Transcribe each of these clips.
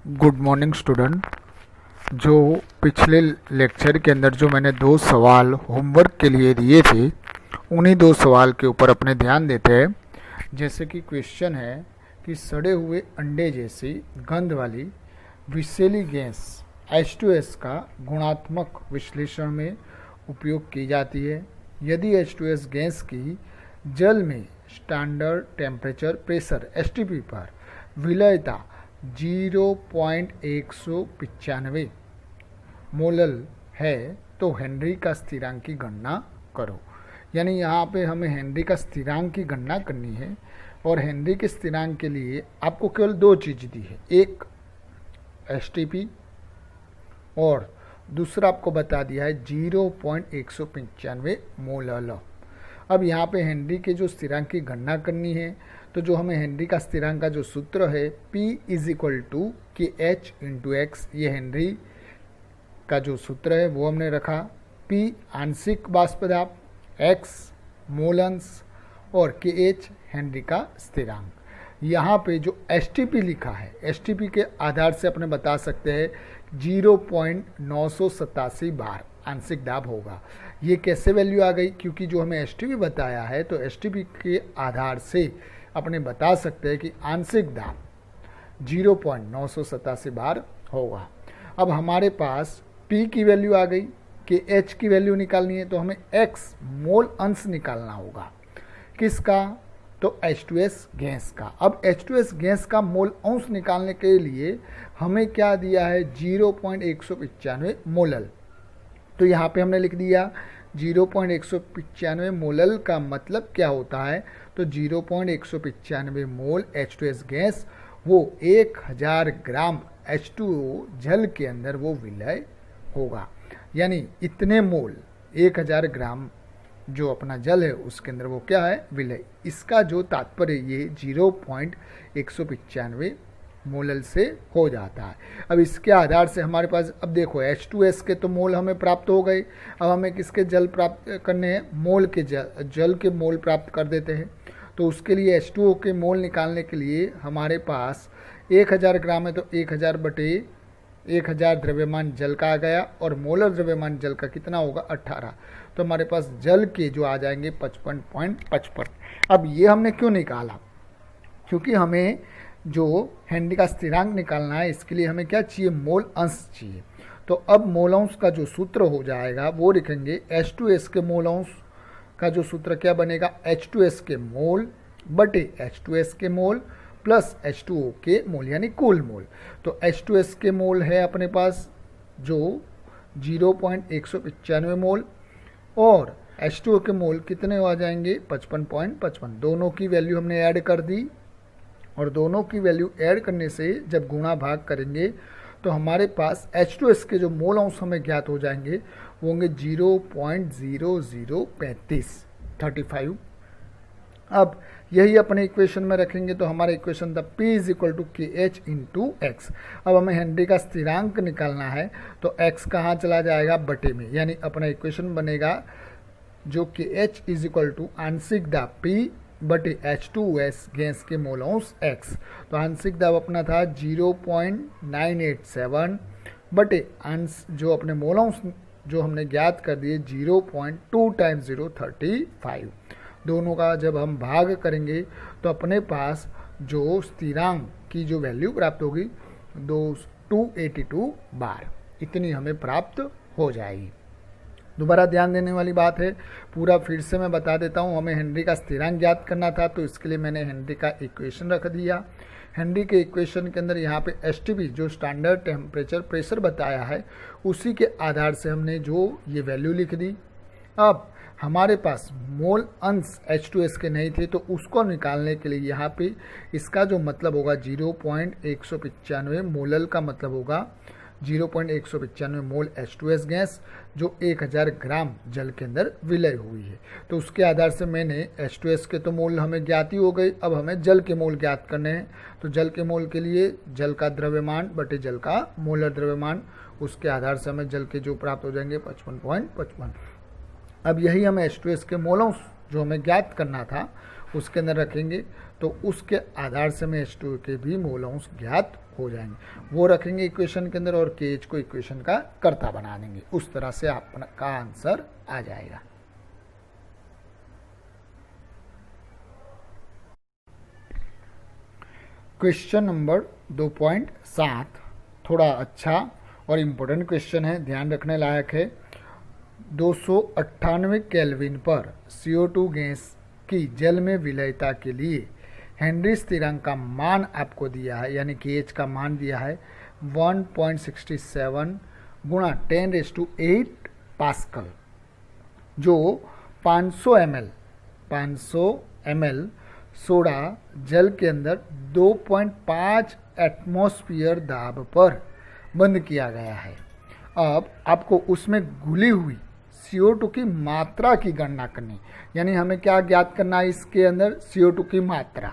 Good morning student. जो पिछले lecture के अंदर जो मैंने 2 सवाल होमवर्क के लिए दिए थे, उन्हीं 2 सवाल के ऊपर अपने ध्यान देते हैं। जैसे कि क्वेश्चन है कि सड़े हुए अंडे जैसी गंध वाली विषैली गैस H2S का गुणात्मक विश्लेषण में उपयोग की जाती है। यदि H2S गैस की जल में स्टैंडर्ड टेम्परेचर प्रेशर STP पर विलयता 0.195 मोलल है तो हेनरी का स्थिरांक की गणना करो। यानी यहाँ पे हमें हेनरी का स्थिरांक की गणना करनी है और हेनरी के स्थिरांक के लिए आपको केवल 2 चीज़ दी है, एक STP और दूसरा आपको बता दिया है 0.195 मोलल। अब यहाँ पे हेनरी के जो स्थिरांक की गणना करनी है तो जो हमें हेनरी का स्थिरांक का जो सूत्र है P = KH × X, ये हेनरी का जो सूत्र है वो हमने रखा। P आंशिक वाष्प दाब, X मोलंस और KH हेनरी का स्थिरांक। यहाँ पे जो STP लिखा है, STP के आधार से अपने बता सकते हैं 0.987 बार आंशिक दाब होगा। ये कैसे वैल्यू आ गई? क्योंकि जो हमें STP बताया है तो STP के आधार से अपने बता सकते हैं कि आंशिक दाब 0.987 बार होगा। अब हमारे पास P की वैल्यू आ गई, कि H की वैल्यू निकालनी है तो हमें X मोल अंश निकालना होगा। किसका? तो H2S गैस का। अब H2S गैस का मोल अंश निकालने के लिए हमें क्या दिया है? 0.195 मोलल। तो यहाँ पे हमने लिख दिया 0.195 मोलल का मतलब क्या होता है? तो 0.195 मोल H2S गैस वो 1000 ग्राम H2O जल के अंदर वो विलय होगा। यानी इतने मोल 1000 ग्राम जो अपना जल है उसके अंदर वो क्या है? विलय। इसका जो तात्पर्य ये 0.195 मोलल से हो जाता है। अब इसके आधार से हमारे पास अब देखो H2S के तो मोल हमें प्राप्त हो गए। अब हमें किसके जल प्राप्त करने हैं? मोल के जल के मोल प्राप्त कर देते हैं। तो उसके लिए H2O के मोल निकालने के लिए हमारे पास 1000 ग्राम है तो 1000 बटे 1000 द्रव्यमान जल का आ गया और मोलर द्रव्यमान जल का कितना होगा? 18। तो हमारे पास जल के जो आ जाएंगे 55.55। अब ये हमने क्यों निकाला? क्योंकि हमें जो हेनरी का स्थिरांक निकालना है, इसके लिए हमें क्या चाहिए? मोल अंश चाहिए। तो अब मोल अंश का जो सूत्र हो जाएगा वो लिखेंगे H2S के मोल अंश का जो सूत्र क्या बनेगा? H2S के मोल बटे H2S के मोल प्लस H2O के मोल यानी कुल मोल। तो H2S के मोल है अपने पास जो 0.195 मोल और H2O के मोल कितने आ जाएंगे? 55.55। दोनों की वैल्यू हमने ऐड कर दी और दोनों की वैल्यू ऐड करने से जब गुणा भाग करेंगे तो हमारे पास H2S के जो मोल अंश हमें ज्ञात हो जाएंगे वो होंगे 0.0035। अब यही अपने इक्वेशन में रखेंगे तो हमारा इक्वेशन था P = KH × X। अब हमें हेनरी का स्थिरांक निकालना है तो X कहाँ चला जाएगा? बटे में। यानी अपना इक्वेशन बनेगा जो KH = आंशिक दाब P बटे H2S गैस के मोल अंश X। तो आंशिक दाब अपना था 0.987 बटे अंश जो अपने मोल अंश जो हमने ज्ञात कर दिए 0.2 × 0.35। दोनों का जब हम भाग करेंगे तो अपने पास जो स्थिरांक की जो वैल्यू प्राप्त होगी 282 बार इतनी हमें प्राप्त हो जाएगी। दोबारा ध्यान देने वाली बात है, पूरा फिर से मैं बता देता हूँ। हमें हेनरी का स्थिरांक ज्ञात करना था तो इसके लिए मैंने हेनरी का इक्वेशन रख दिया। हेनरी के इक्वेशन के अंदर यहाँ पे STP जो स्टैंडर्ड टेम्परेचर प्रेशर बताया है उसी के आधार से हमने जो ये वैल्यू लिख दी। अब हमारे पास मोल अंश H2S के नहीं थे तो उसको निकालने के लिए यहाँ पे इसका जो मतलब होगा 0.195 मोलल का मतलब होगा 0.195 मोल H2S गैस जो 1000 ग्राम जल के अंदर विलय हुई है। तो उसके आधार से मैंने H2S के तो मोल हमें ज्ञात ही हो गई। अब हमें जल के मोल ज्ञात करने हैं तो जल के मोल के लिए जल का द्रव्यमान बटे जल का मोलर द्रव्यमान, उसके आधार से हमें जल के जो प्राप्त हो जाएंगे 55.55। अब यही हमें H2S के मोल अंश जो हमें ज्ञात करना था उसके अंदर रखेंगे तो उसके आधार से हमें H2O के भी मोल अंश ज्ञात हो जाएंगे, वो रखेंगे इक्वेशन के अंदर और KH को इक्वेशन का कर्ता बना देंगे। उस तरह से आपका आंसर आ जाएगा। क्वेश्चन नंबर 2.7 थोड़ा अच्छा और इम्पोर्टेंट क्वेश्चन है, ध्यान रखने लायक है। 298 केल्विन पर CO2 गैस की जल में विलयता के लिए हेनरी स्थिरांक का मान आपको दिया है, यानी कि एच का मान दिया है 1.67 गुणा 10⁸ पास्कल, जो 500 ml सोडा जल के अंदर 2.5 एटमॉस्फेयर दाब पर बंद किया गया है। अब आपको उसमें घुली हुई CO2 की मात्रा की गणना करनी, यानी हमें क्या ज्ञात करना है, इसके अंदर CO2 की मात्रा।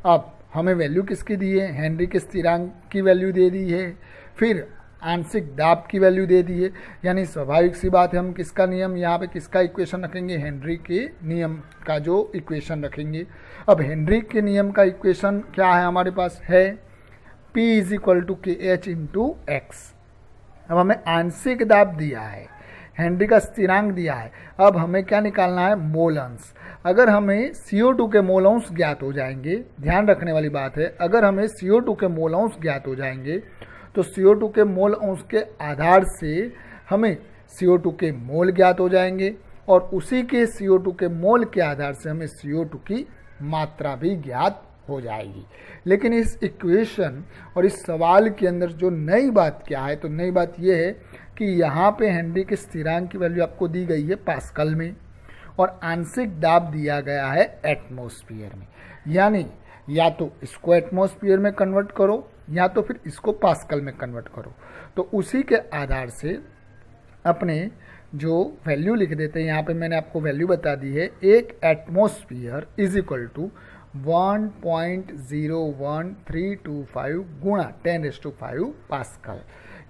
अब हमें वैल्यू किसकी दी है, हेनरी के स्थिरांक की वैल्यू दे दी है, फिर आंशिक दाब की वैल्यू दे दी है, यानी स्वाभाविक सी बात है हम किसका नियम यहाँ पे किसका इक्वेशन रखेंगे, हेनरी के नियम का जो इक्वेशन रखेंगे। अब हेनरी के नियम का इक्वेशन क्या है हमारे पास है P = KH × X। अब हमें आंशिक दाब दिया है, हेनरी का स्थिरांक दिया है, अब हमें क्या निकालना है, मोल अंश। अगर हमें CO2 के मोल अंश ज्ञात हो जाएंगे, ध्यान रखने वाली बात है, अगर हमें CO2 के मोल अंश ज्ञात हो जाएंगे तो CO2 के मोल अंश के आधार से हमें CO2 के मोल ज्ञात हो जाएंगे और उसी के CO2 के मोल के आधार से हमें CO2 की मात्रा भी ज्ञात हो जाएगी। लेकिन इस इक्वेशन और इस सवाल के अंदर जो नई बात क्या है, तो नई बात यह है कि यहाँ पे हेनरी के स्थिरांक की वैल्यू आपको दी गई है पास्कल में और आंशिक दाब दिया गया है एटमॉस्फेयर में, यानी या तो इसको एटमॉस्फेयर में कन्वर्ट करो या तो फिर इसको पास्कल में कन्वर्ट करो। तो उसी के आधार से अपने जो वैल्यू लिख देते हैं, यहाँ पे मैंने आपको वैल्यू बता दी है, एक एटमॉस्फेयर = 1.01325 गुणा 10⁵ पास्कल,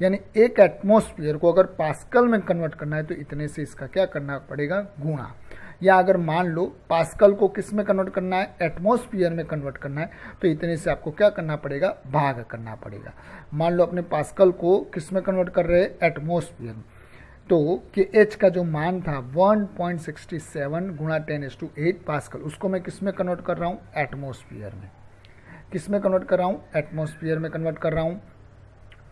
यानी एक एटमॉस्फेयर को अगर पास्कल में कन्वर्ट करना है तो इतने से इसका क्या करना पड़ेगा, गुणा। या अगर मान लो पास्कल को किस में कन्वर्ट करना है, एटमॉस्फेयर में कन्वर्ट करना है, तो इतने से आपको क्या करना पड़ेगा, भाग करना पड़ेगा। मान लो अपने पास्कल को किस में कन्वर्ट कर रहे हैं, एटमॉस्फेयर में, तो कि एच का जो मान था 1.67 गुणा 10⁸ पास्कल, उसको मैं किस में कन्वर्ट कर रहा हूँ, एटमॉस्फेयर में। किस में कन्वर्ट कर रहा हूँ, एटमॉस्फेयर में कन्वर्ट कर रहा हूँ।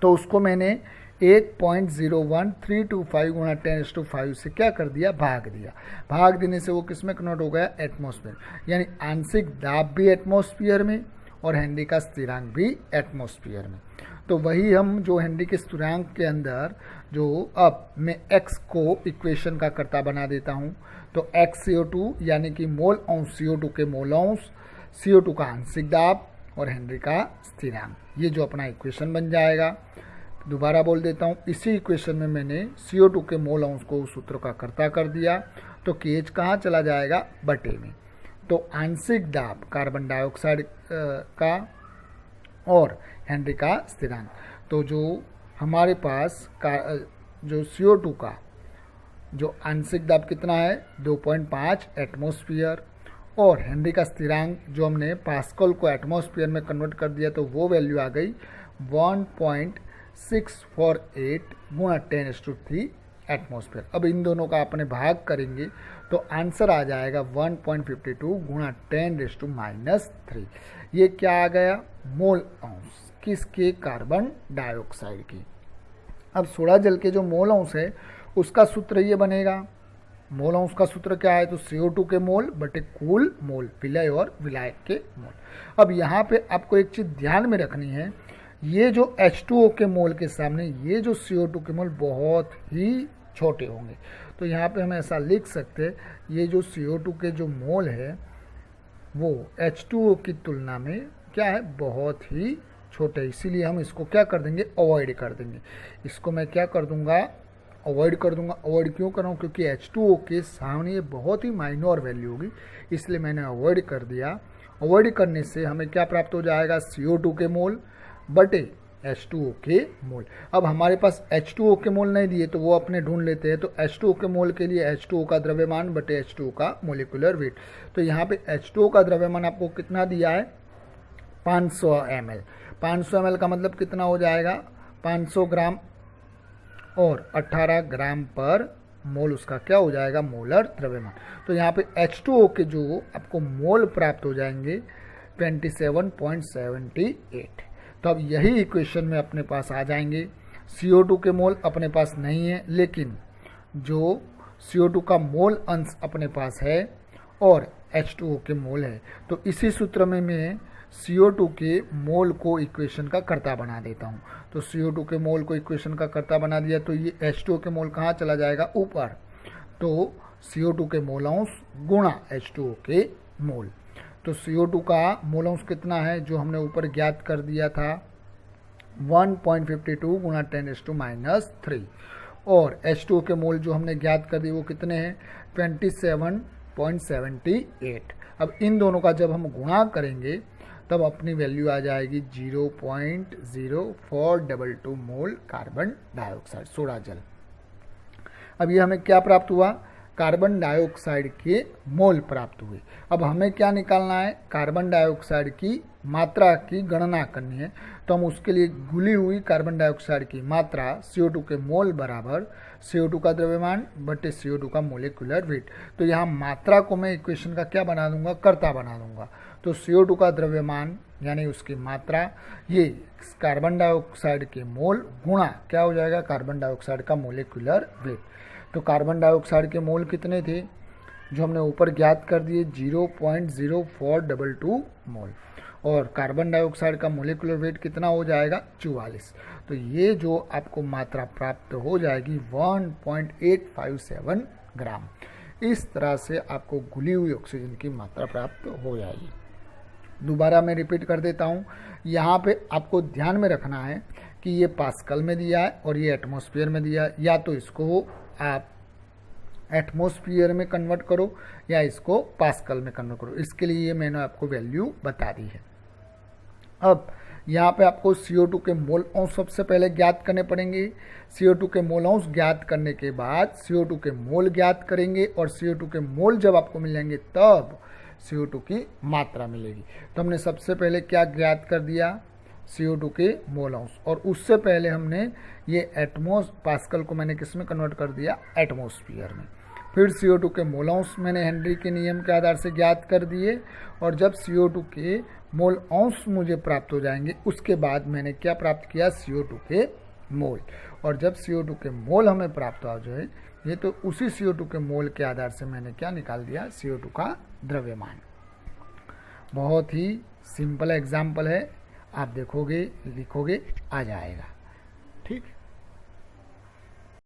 तो उसको मैंने 1.01325 गुणा 10⁵ से क्या कर दिया, भाग दिया। भाग देने से वो किस में कन्वर्ट हो गया, एटमॉस्फेयर, यानी आंशिक दाब भी एटमॉस्फेयर में और हेनरी का स्थिरांक भी एटमॉस्फेयर में। तो वही हम जो हेनरी के स्थिरांक के अंदर जो अब मैं x को इक्वेशन का कर्ता बना देता हूँ, तो x CO2 यानी कि मोल अंश CO2 के मोल अंश, CO2 का आंशिक दाब और हेनरी का स्थिरांक, ये जो अपना इक्वेशन बन जाएगा। दोबारा बोल देता हूँ, इसी इक्वेशन में मैंने CO2 के मोल अंश को उस सूत्र का कर्ता कर दिया, तो KH कहाँ चला जाएगा, बटे में। तो आंशिक दाब कार्बन डाइऑक्साइड का और हेनरी का स्थिरांक, तो जो हमारे पास जो CO2 का जो आंशिक दाब कितना है, 2.5 एटमॉस्फेयर, और हेनरी का स्थिरांक जो हमने पास्कल को एटमॉस्फेयर में कन्वर्ट कर दिया, तो वो वैल्यू आ गई 1.648 गुणा 10⁵ एटमॉस्फेयर। अब इन दोनों का अपने भाग करेंगे तो आंसर आ जाएगा 1.52 गुणा 10⁻³ ये क्या आ गया, मोल अंश किसके, कार्बन डाइऑक्साइड की। अब सोडा जल के जो मोल अंश है उसका सूत्र ये बनेगा, मोल अंश का सूत्र क्या है, तो CO2 के मोल बटे कुल मोल, विलय और विलायक के मोल। अब यहाँ पे आपको एक चीज़ ध्यान में रखनी है, ये जो H2O के मोल के सामने ये जो CO2 के मोल बहुत ही छोटे होंगे। तो यहाँ पे हम ऐसा लिख सकते हैं, ये जो CO2 के जो मोल है वो H2O की तुलना में क्या है, बहुत ही छोटे, इसीलिए हम इसको क्या कर देंगे, अवॉइड कर देंगे। इसको मैं क्या कर दूंगा, अवॉइड कर दूंगा। अवॉइड क्यों कर रहा हूँ, क्योंकि H2O के सामने ये बहुत ही माइनर वैल्यू होगी, इसलिए मैंने अवॉइड कर दिया। अवॉइड करने से हमें क्या प्राप्त हो जाएगा, CO2 के मोल बटे H2O के मोल। अब हमारे पास H2O के मोल नहीं दिए तो वो अपने ढूंढ लेते हैं। तो H2O के मोल के लिए H2O का द्रव्यमान बटे H2O का मोलिकुलर वेट। तो यहाँ पे H2O का द्रव्यमान आपको कितना दिया है, 500 ml। 500 ml का मतलब कितना हो जाएगा, 500 ग्राम और 18 ग्राम पर मोल उसका क्या हो जाएगा, मोलर द्रव्यमान। तो यहाँ पे H2O के जो आपको मोल प्राप्त हो जाएंगे 27.78। तो अब यही इक्वेशन में अपने पास आ जाएंगे। CO2 के मोल अपने पास नहीं है, लेकिन जो CO2 का मोल अंश अपने पास है और H2O के मोल है। तो इसी सूत्र में मैं CO2 के मोल को इक्वेशन का कर्ता बना देता हूँ। तो CO2 के मोल को इक्वेशन का कर्ता बना दिया तो ये H2O के मोल कहाँ चला जाएगा, ऊपर। तो CO2 के मोल अंश गुणा H2O के मोल। तो CO2 का मोल अंश कितना है जो हमने ऊपर ज्ञात कर दिया था, 1.52 गुणा 10⁻³ और H2O के मोल जो हमने ज्ञात कर दिए वो कितने हैं, 27.78। अब इन दोनों का जब हम गुणा करेंगे तब अपनी वैल्यू आ जाएगी 0.0422 मोल कार्बन डाइऑक्साइड, सोडा जल। अब ये हमें क्या प्राप्त हुआ, कार्बन डाइऑक्साइड के मोल प्राप्त हुए। अब हमें क्या निकालना है, कार्बन डाइऑक्साइड की मात्रा की गणना करनी है। तो हम उसके लिए घुली हुई कार्बन डाइऑक्साइड की मात्रा CO2 के मोल बराबर CO2 का द्रव्यमान बटे CO2 का मोलिकुलर वेट। तो यहाँ मात्रा को मैं इक्वेशन का क्या बना दूंगा, कर्ता बना दूंगा। तो CO2 का द्रव्यमान यानी उसकी मात्रा, ये कार्बन डाइऑक्साइड के मोल गुणा क्या हो जाएगा, कार्बन डाइऑक्साइड का मोलिकुलर वेट। तो कार्बन डाइऑक्साइड के मोल कितने थे जो हमने ऊपर ज्ञात कर दिए, 0.0422 मोल, और कार्बन डाइऑक्साइड का मोलिकुलर वेट कितना हो जाएगा, 44। तो ये जो आपको मात्रा प्राप्त हो जाएगी 1.857 ग्राम। इस तरह से आपको घुली हुई ऑक्सीजन की मात्रा प्राप्त हो जाएगी। दोबारा मैं रिपीट कर देता हूँ, यहाँ पे आपको ध्यान में रखना है कि ये पास्कल में दिया है और ये एटमॉस्फेयर में दिया है। या तो इसको आप एटमॉस्फेयर में कन्वर्ट करो या इसको पास्कल में कन्वर्ट करो। इसके लिए ये मैंने आपको वैल्यू बता दी है। अब यहाँ पे आपको CO2 के मोल अंश सबसे पहले ज्ञात करने पड़ेंगे। CO2 के मोल अंश ज्ञात करने के बाद CO2 के मोल ज्ञात करेंगे और CO2 के मोल जब आपको मिल जाएंगे तब CO2 की मात्रा मिलेगी। तो हमने सबसे पहले क्या ज्ञात कर दिया, CO2 के मोल अंश, और उससे पहले हमने ये पास्कल को मैंने किस में कन्वर्ट कर दिया, एटमॉस्फेयर में। फिर CO2 के मोल अंश मैंने हेनरी के नियम के आधार से ज्ञात कर दिए, और जब CO2 के मोल अंश मुझे प्राप्त हो जाएंगे उसके बाद मैंने क्या प्राप्त किया, CO2 के मोल। और जब CO2 के मोल हमें प्राप्त हो जाए ये तो उसी CO2 के मोल के आधार से मैंने क्या निकाल दिया, CO2 का द्रव्यमान। बहुत ही सिंपल एग्जाम्पल है, आप देखोगे लिखोगे आ जाएगा। ठीक।